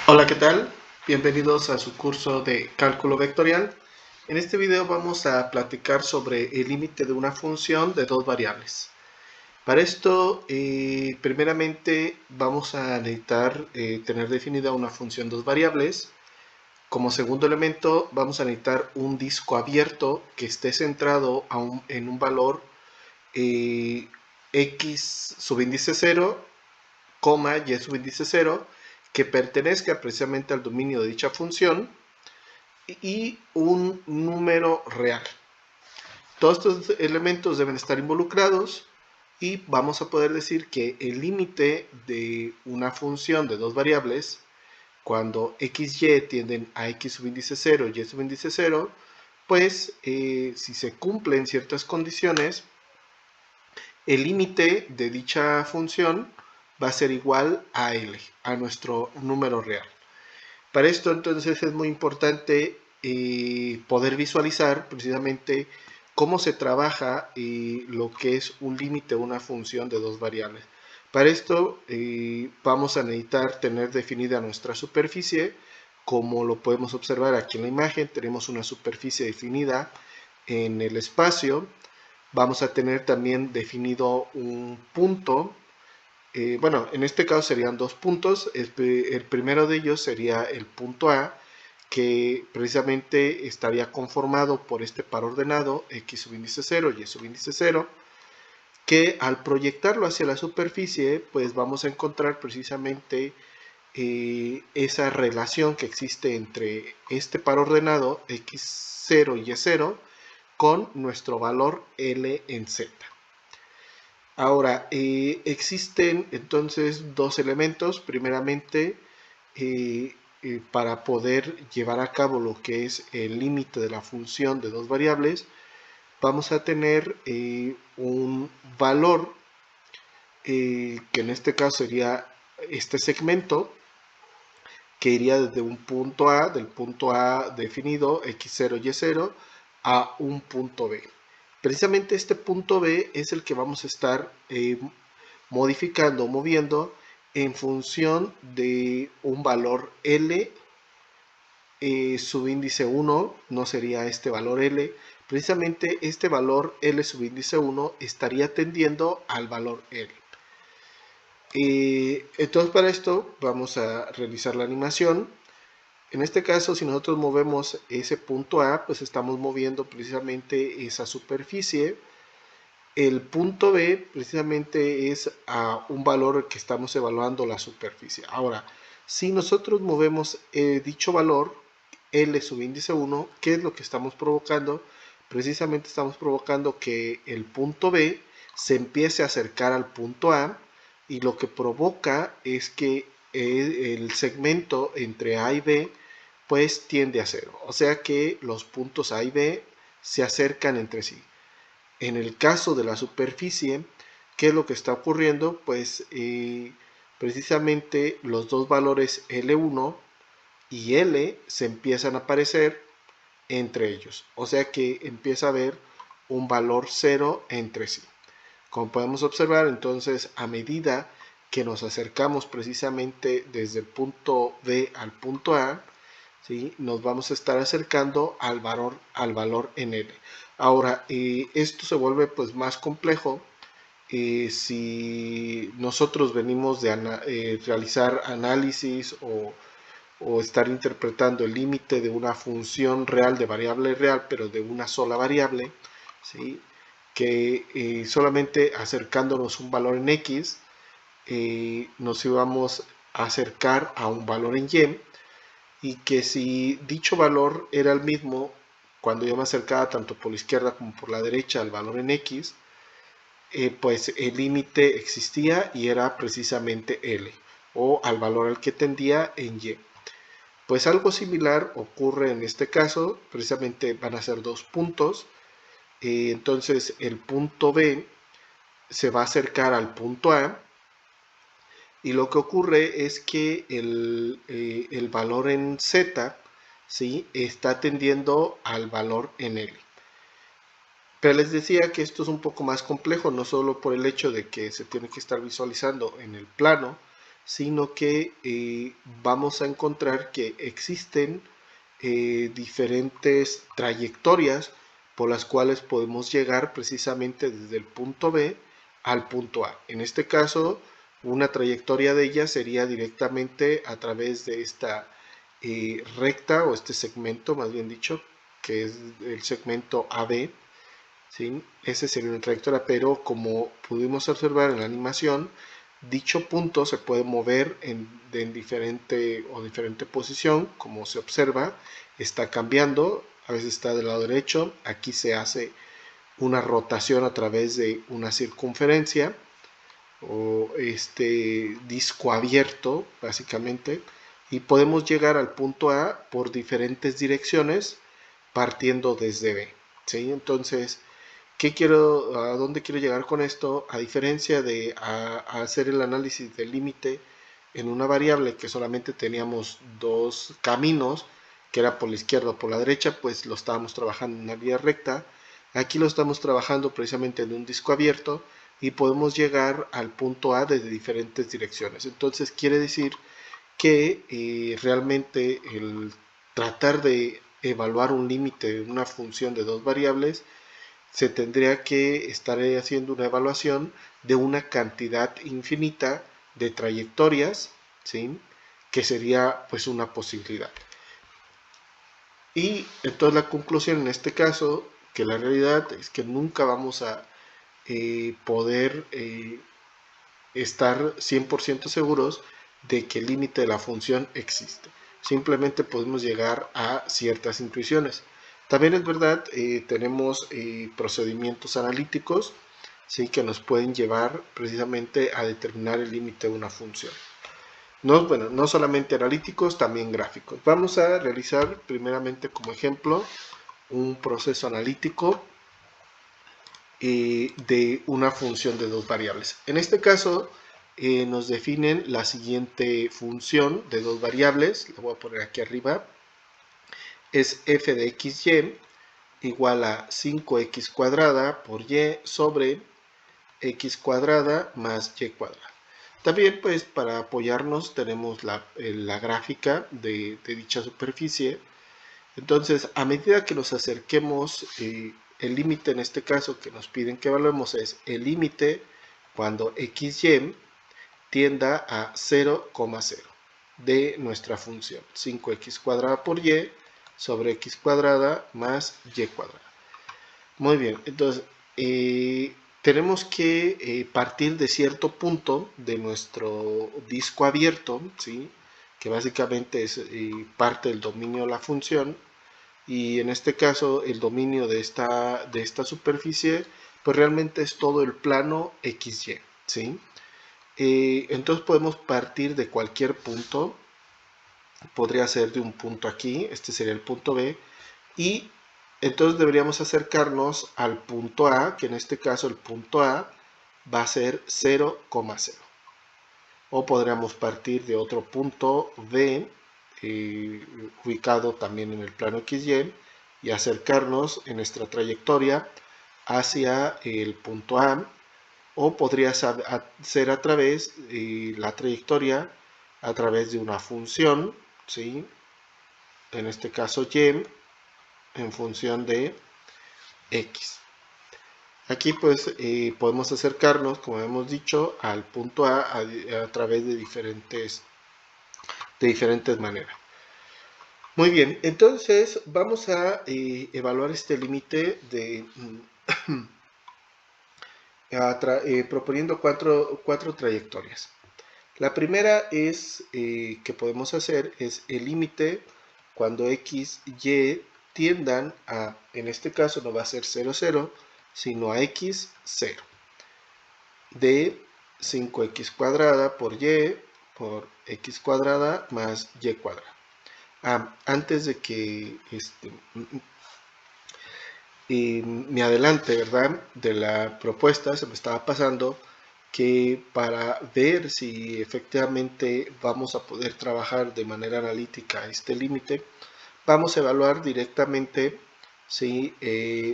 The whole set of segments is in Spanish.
Hola, ¿qué tal? Bienvenidos a su curso de cálculo vectorial. En este video vamos a platicar sobre el límite de una función de dos variables. Para esto, primeramente vamos a necesitar tener definida una función de dos variables. Como segundo elemento vamos a necesitar un disco abierto que esté centrado en un valor x subíndice 0, y subíndice 0, que pertenezca precisamente al dominio de dicha función y un número real. Todos estos elementos deben estar involucrados y vamos a poder decir que el límite de una función de dos variables, cuando x y tienden a x subíndice 0 y subíndice 0, pues si se cumplen ciertas condiciones, el límite de dicha función va a ser igual a L, a nuestro número real. Para esto entonces es muy importante poder visualizar precisamente cómo se trabaja lo que es un límite de una función de dos variables. Para esto vamos a necesitar tener definida nuestra superficie. Como lo podemos observar aquí en la imagen, tenemos una superficie definida en el espacio. Vamos a tener también definido un punto. Bueno, en este caso serían dos puntos. El primero de ellos sería el punto A, que precisamente estaría conformado por este par ordenado x subíndice 0 y subíndice 0, que al proyectarlo hacia la superficie, pues vamos a encontrar precisamente esa relación que existe entre este par ordenado x0 y y0 con nuestro valor L en Z. Ahora, existen entonces dos elementos. Primeramente, para poder llevar a cabo lo que es el límite de la función de dos variables, vamos a tener un valor que en este caso sería este segmento, que iría desde un punto A, del punto A definido, x0, y0, a un punto B. Precisamente este punto B es el que vamos a estar modificando o moviendo en función de un valor L. Subíndice 1 no sería este valor L. Precisamente este valor L subíndice 1 estaría tendiendo al valor L. Entonces para esto vamos a realizar la animación. En este caso, si nosotros movemos ese punto A, pues estamos moviendo precisamente esa superficie. El punto B precisamente es a un valor que estamos evaluando la superficie. Ahora, si nosotros movemos dicho valor, L subíndice 1, ¿qué es lo que estamos provocando? Precisamente estamos provocando que el punto B se empiece a acercar al punto A, y lo que provoca es que el segmento entre A y B pues tiende a cero. O sea que los puntos A y B se acercan entre sí. En el caso de la superficie, ¿qué es lo que está ocurriendo? Pues precisamente los dos valores L1 y L se empiezan a aparecer entre ellos. O sea que empieza a haber un valor cero entre sí. Como podemos observar, entonces, a medida que nos acercamos precisamente desde el punto B al punto A, ¿sí?, nos vamos a estar acercando al valor en L. Ahora, esto se vuelve pues más complejo si nosotros venimos de realizar análisis o estar interpretando el límite de una función real de variable real, pero de una sola variable, ¿sí?, que solamente acercándonos un valor en x, nos íbamos a acercar a un valor en y, y que si dicho valor era el mismo cuando yo me acercaba tanto por la izquierda como por la derecha al valor en x, pues el límite existía y era precisamente L, o al valor al que tendía en y. Pues algo similar ocurre en este caso. Precisamente van a ser dos puntos. Entonces el punto B se va a acercar al punto A, y lo que ocurre es que el valor en Z, ¿sí?, está tendiendo al valor en L. Pero les decía que esto es un poco más complejo, no solo por el hecho de que se tiene que estar visualizando en el plano, sino que vamos a encontrar que existen diferentes trayectorias por las cuales podemos llegar precisamente desde el punto B al punto A. En este caso, una trayectoria de ellas sería directamente a través de esta recta o este segmento, más bien dicho, que es el segmento AB, ¿sí? Ese sería una trayectoria, pero como pudimos observar en la animación, dicho punto se puede mover en diferente posición, como se observa, está cambiando, a veces está del lado derecho, aquí se hace una rotación a través de una circunferencia o este disco abierto, básicamente, y podemos llegar al punto A por diferentes direcciones partiendo desde B, ¿sí? Entonces, ¿a dónde quiero llegar con esto? A diferencia de hacer el análisis del límite en una variable que solamente teníamos dos caminos, que era por la izquierda o por la derecha, pues lo estábamos trabajando en una vía recta. Aquí lo estamos trabajando precisamente en un disco abierto y podemos llegar al punto A desde diferentes direcciones. Entonces quiere decir que realmente el tratar de evaluar un límite de una función de dos variables se tendría que estar haciendo una evaluación de una cantidad infinita de trayectorias, ¿sí? Que sería pues una posibilidad. Y entonces la conclusión en este caso, que la realidad es que nunca vamos a poder estar 100% seguros de que el límite de la función existe. Simplemente podemos llegar a ciertas intuiciones. También es verdad, tenemos procedimientos analíticos, ¿sí? Que nos pueden llevar precisamente a determinar el límite de una función. No solamente analíticos, también gráficos. Vamos a realizar primeramente como ejemplo un proceso analítico de una función de dos variables. En este caso nos definen la siguiente función de dos variables, la voy a poner aquí arriba, es f de xy igual a 5x cuadrada por y sobre x cuadrada más y cuadrada. También pues para apoyarnos tenemos la gráfica de dicha superficie. Entonces a medida que nos acerquemos, el límite en este caso que nos piden que evaluemos es el límite cuando xy tienda a 0,0 de nuestra función 5x cuadrada por y sobre x cuadrada más y cuadrada. Muy bien, entonces tenemos que partir de cierto punto de nuestro disco abierto, ¿sí? Que básicamente es parte del dominio de la función, y en este caso el dominio de esta superficie pues realmente es todo el plano XY, ¿sí? Entonces podemos partir de cualquier punto, podría ser de un punto aquí, este sería el punto B, y entonces deberíamos acercarnos al punto A, que en este caso el punto A va a ser 0,0. O podríamos partir de otro punto B, ubicado también en el plano XY, y acercarnos en nuestra trayectoria hacia el punto A, o podría ser a través de la trayectoria a través de una función, ¿sí? En este caso y en función de x. Aquí pues podemos acercarnos, como hemos dicho, al punto A través de diferentes maneras. Muy bien, entonces vamos a evaluar este límite de proponiendo cuatro trayectorias. La primera es que podemos hacer es el límite cuando x, y tiendan a, en este caso no va a ser 0, 0, sino a x, 0, de 5x cuadrada por y por x cuadrada más y cuadrada. Antes de que me adelante, ¿verdad? De la propuesta, se me estaba pasando que para ver si efectivamente vamos a poder trabajar de manera analítica este límite, vamos a evaluar directamente si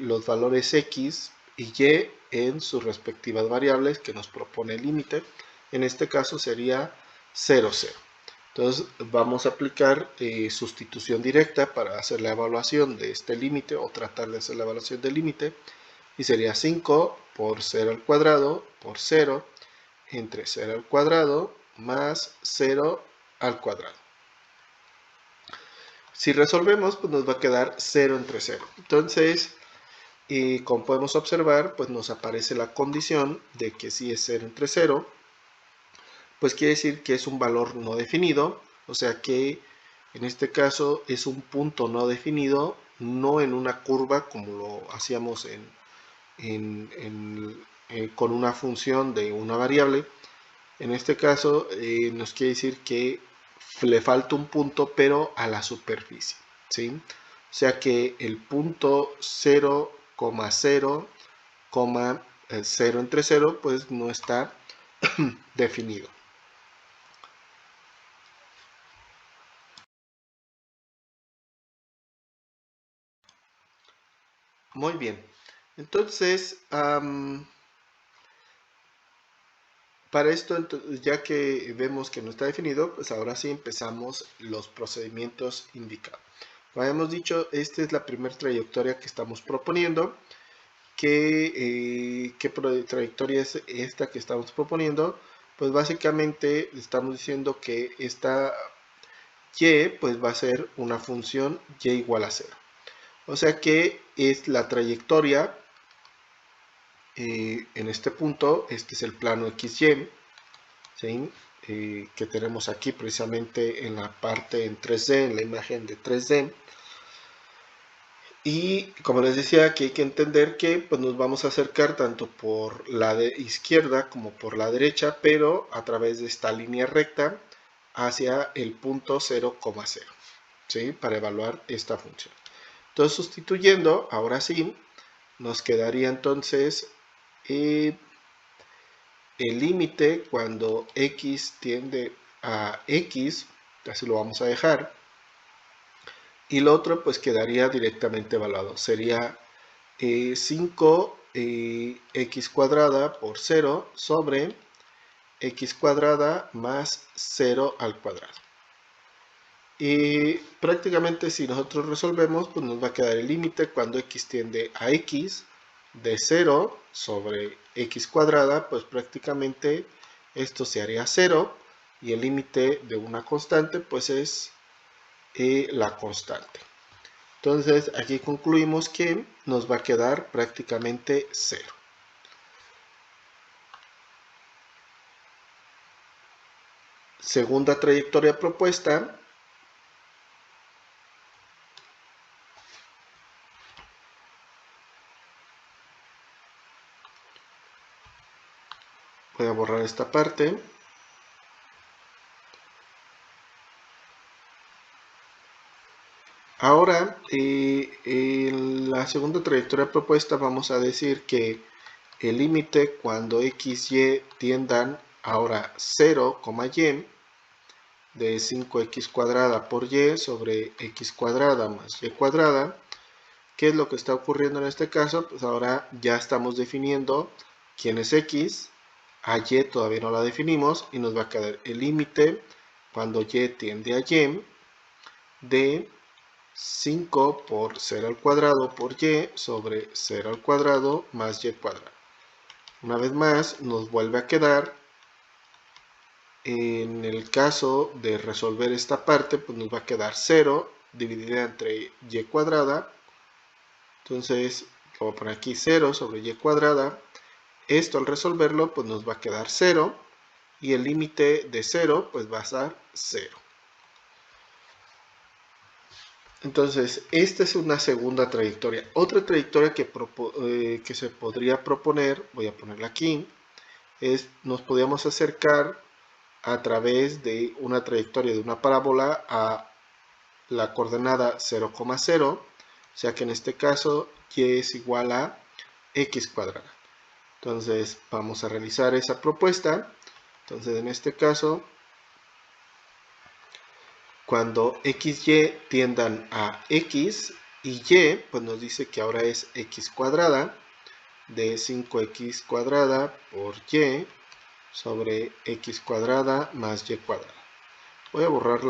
los valores x y y en sus respectivas variables que nos propone el límite. En este caso sería 0, 0. Entonces vamos a aplicar sustitución directa para hacer la evaluación de este límite o tratar de hacer la evaluación del límite. Y sería 5 por 0 al cuadrado por 0 entre 0 al cuadrado más 0 al cuadrado. Si resolvemos, pues nos va a quedar 0 entre 0. Entonces, como podemos observar, pues nos aparece la condición de que si es 0 entre 0, pues quiere decir que es un valor no definido, o sea que en este caso es un punto no definido, no en una curva como lo hacíamos con una función de una variable. En este caso nos quiere decir que le falta un punto pero a la superficie, ¿sí? O sea que el punto 0,0, 0 entre 0 pues no está definido. Muy bien, entonces para esto, ya que vemos que no está definido, pues ahora sí empezamos los procedimientos indicados. Como habíamos dicho, esta es la primera trayectoria que estamos proponiendo. ¿Qué trayectoria es esta que estamos proponiendo? Pues básicamente estamos diciendo que esta y pues va a ser una función y igual a 0. O sea que es la trayectoria en este punto. Este es el plano XY, ¿sí? Que tenemos aquí precisamente en la parte en 3D, en la imagen de 3D. Y como les decía, aquí hay que entender que pues, nos vamos a acercar tanto por la izquierda como por la derecha, pero a través de esta línea recta hacia el punto 0,0, ¿sí? Para evaluar esta función. Entonces, sustituyendo, ahora sí, nos quedaría entonces el límite cuando x tiende a x, así lo vamos a dejar. Y lo otro pues quedaría directamente evaluado. Sería 5x cuadrada por 0 sobre x cuadrada más 0 al cuadrado. Y prácticamente si nosotros resolvemos, pues nos va a quedar el límite cuando x tiende a x de 0 sobre x cuadrada, pues prácticamente esto se haría 0 y el límite de una constante pues es la constante. Entonces aquí concluimos que nos va a quedar prácticamente 0. Segunda trayectoria propuesta. Voy a borrar esta parte. Ahora, en la segunda trayectoria propuesta vamos a decir que el límite cuando x y tiendan ahora 0, y de 5x cuadrada por y sobre x cuadrada más y cuadrada. ¿Qué es lo que está ocurriendo en este caso? Pues ahora ya estamos definiendo quién es x, a y todavía no la definimos y nos va a quedar el límite cuando y tiende a y de 5 por 0 al cuadrado por y sobre 0 al cuadrado más y cuadrado. Una vez más nos vuelve a quedar, en el caso de resolver esta parte, pues nos va a quedar 0 dividida entre y cuadrada. Entonces, voy a poner aquí 0 sobre y cuadrada. Esto al resolverlo, pues nos va a quedar 0. Y el límite de 0, pues va a ser 0. Entonces, esta es una segunda trayectoria. Otra trayectoria que se podría proponer, voy a ponerla aquí, es nos podríamos acercar a través de una trayectoria de una parábola a la coordenada 0,0, o sea que en este caso y es igual a x cuadrada. Entonces vamos a realizar esa propuesta. Entonces en este caso, cuando x y tiendan a x y y, pues nos dice que ahora es x cuadrada de 5x cuadrada por y sobre x cuadrada más y cuadrada. Voy a borrar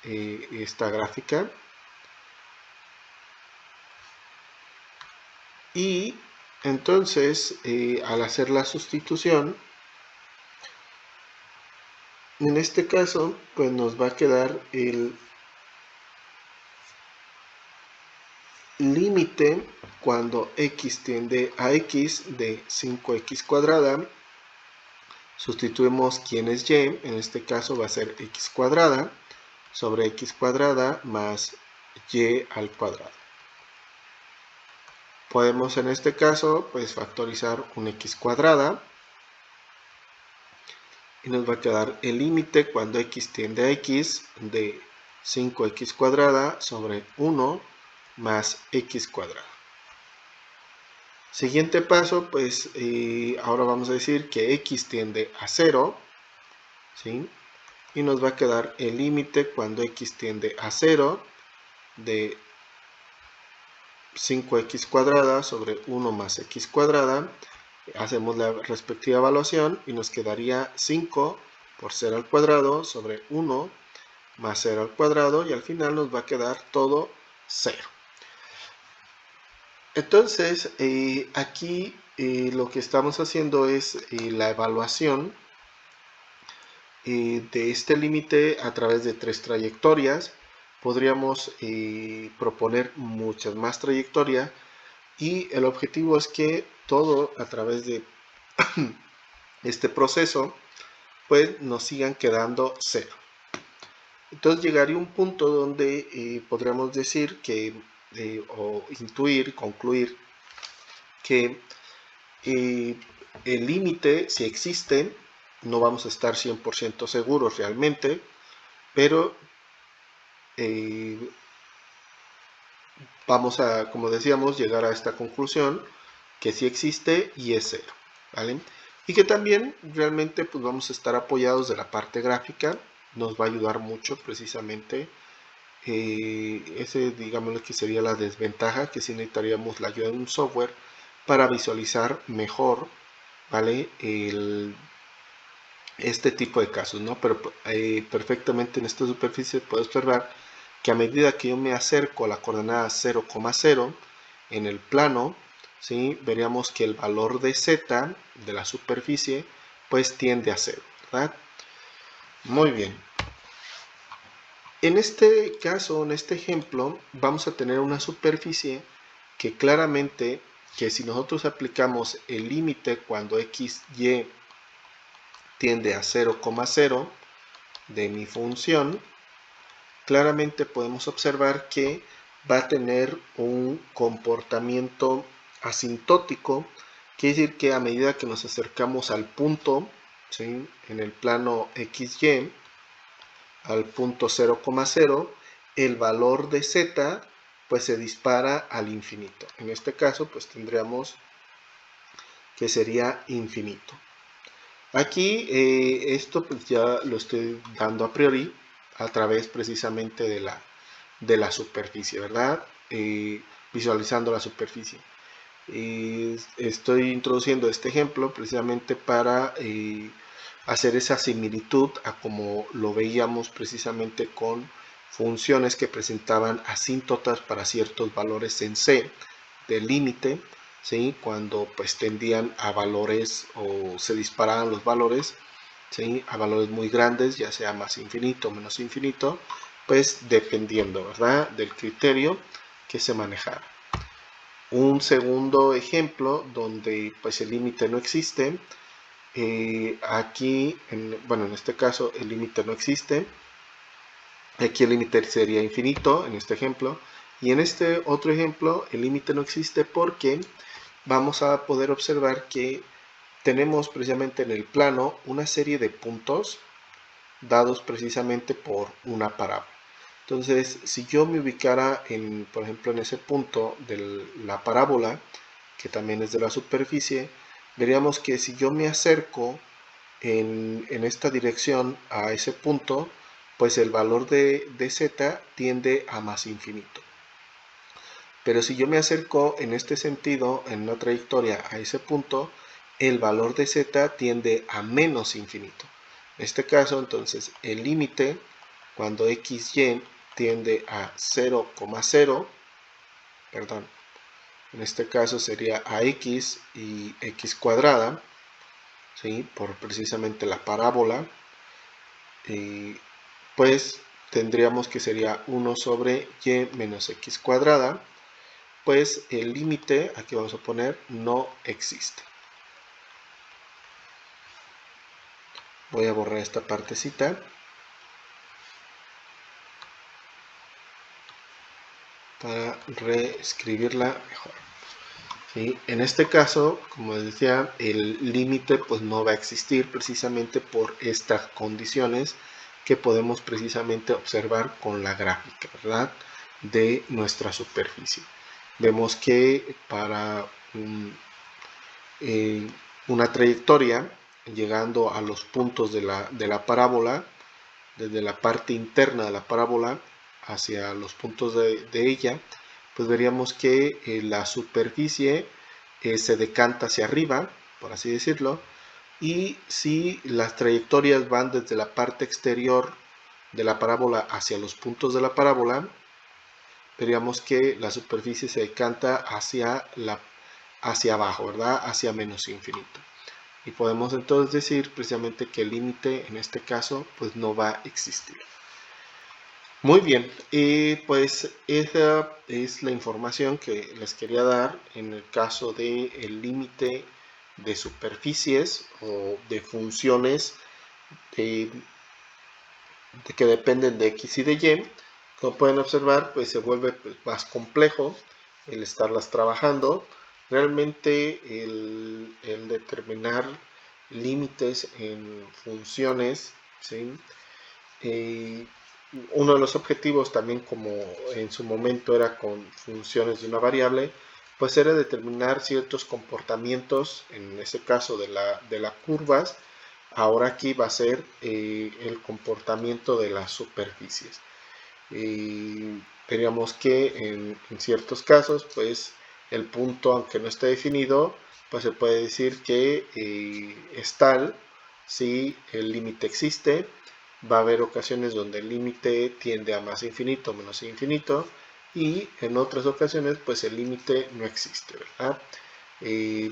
esta gráfica. Y entonces, al hacer la sustitución, en este caso, pues nos va a quedar el límite cuando x tiende a x de 5x cuadrada. Sustituimos quién es y, en este caso va a ser x cuadrada sobre x cuadrada más y al cuadrado. Podemos en este caso pues factorizar un x cuadrada y nos va a quedar el límite cuando x tiende a x de 5x cuadrada sobre 1 más x cuadrada. Siguiente paso, pues ahora vamos a decir que x tiende a 0, ¿sí? Y nos va a quedar el límite cuando x tiende a 0 de 5x cuadrada sobre 1 más x cuadrada. Hacemos la respectiva evaluación y nos quedaría 5 por 0 al cuadrado sobre 1 más 0 al cuadrado, y al final nos va a quedar todo 0. Entonces, aquí lo que estamos haciendo es la evaluación de este límite a través de 3 trayectorias. Podríamos proponer muchas más trayectorias, y el objetivo es que todo a través de este proceso pues nos sigan quedando 0. Entonces llegaría un punto donde podríamos decir que o intuir, concluir que el límite, si existe, no vamos a estar 100% seguros realmente, pero vamos a, como decíamos, llegar a esta conclusión que sí existe y es 0, ¿vale? Y que también realmente pues vamos a estar apoyados de la parte gráfica, nos va a ayudar mucho precisamente. Ese, digamos que sería la desventaja, que sí necesitaríamos la ayuda de un software para visualizar mejor, ¿vale? Este tipo de casos, ¿no? Pero perfectamente en esta superficie puedo observar que a medida que yo me acerco a la coordenada 0,0 en el plano, ¿sí? Veríamos que el valor de z de la superficie pues tiende a 0, ¿verdad? Muy bien. En este caso, en este ejemplo, vamos a tener una superficie que claramente, que si nosotros aplicamos el límite cuando x, y tiende a 0,0 de mi función, claramente podemos observar que va a tener un comportamiento asintótico. Quiere decir que a medida que nos acercamos al punto, ¿sí? En el plano XY, al punto 0,0, el valor de z pues se dispara al infinito. En este caso pues tendríamos que sería infinito. Aquí esto pues ya lo estoy dando a priori a través precisamente de la superficie, ¿verdad? Visualizando la superficie. Estoy introduciendo este ejemplo precisamente para hacer esa similitud a como lo veíamos precisamente con funciones que presentaban asíntotas para ciertos valores en C del límite, ¿sí? Cuando pues tendían a valores o se disparaban los valores, ¿sí? A valores muy grandes, ya sea más infinito o menos infinito, pues dependiendo, ¿verdad? Del criterio que se manejara. Un segundo ejemplo donde pues el límite no existe. Aquí, bueno, en este caso el límite no existe. Aquí el límite sería infinito en este ejemplo. Y en este otro ejemplo el límite no existe porque vamos a poder observar que tenemos precisamente en el plano una serie de puntos dados precisamente por una parábola. Entonces, si yo me ubicara por ejemplo, en ese punto de la parábola, que también es de la superficie, veríamos que si yo me acerco en esta dirección a ese punto, pues el valor de z tiende a más infinito. Pero si yo me acerco en este sentido, en una trayectoria a ese punto, el valor de z tiende a menos infinito. En este caso, entonces, el límite cuando xy tiende a 0,0, perdón, en este caso sería a x y x cuadrada, ¿sí? Por precisamente la parábola, pues tendríamos que sería 1 sobre y menos x cuadrada, pues el límite, aquí vamos a poner, no existe. Voy a borrar esta partecita para reescribirla mejor. ¿Sí? En este caso, como les decía, el límite pues no va a existir precisamente por estas condiciones que podemos precisamente observar con la gráfica, ¿verdad? De nuestra superficie. Vemos que para una trayectoria llegando a los puntos de la parábola, desde la parte interna de la parábola hacia los puntos de ella, pues veríamos que la superficie se decanta hacia arriba, por así decirlo, y si las trayectorias van desde la parte exterior de la parábola hacia los puntos de la parábola, veríamos que la superficie se decanta hacia abajo, ¿verdad? Hacia menos infinito. Y podemos entonces decir precisamente que el límite en este caso pues no va a existir. Muy bien, pues esa es la información que les quería dar en el caso del límite de superficies o de funciones que dependen de x y de y. Como pueden observar, pues se vuelve más complejo el estarlas trabajando. Realmente el determinar límites en funciones, ¿sí? Uno de los objetivos también, como en su momento era con funciones de una variable, pues era determinar ciertos comportamientos, en ese caso de las curvas. Ahora aquí va a ser el comportamiento de las superficies. Veríamos que en ciertos casos, pues el punto, aunque no esté definido, pues se puede decir que es tal si el límite existe. Va a haber ocasiones donde el límite tiende a más infinito o menos infinito, y en otras ocasiones pues el límite no existe, ¿verdad?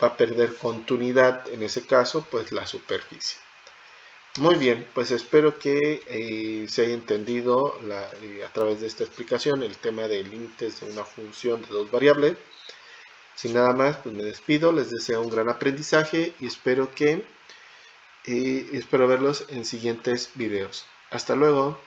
Va a perder continuidad en ese caso pues la superficie. Muy bien, pues espero que se haya entendido a través de esta explicación el tema de límites de una función de dos variables. Sin nada más, pues me despido, les deseo un gran aprendizaje y espero verlos en siguientes videos. Hasta luego.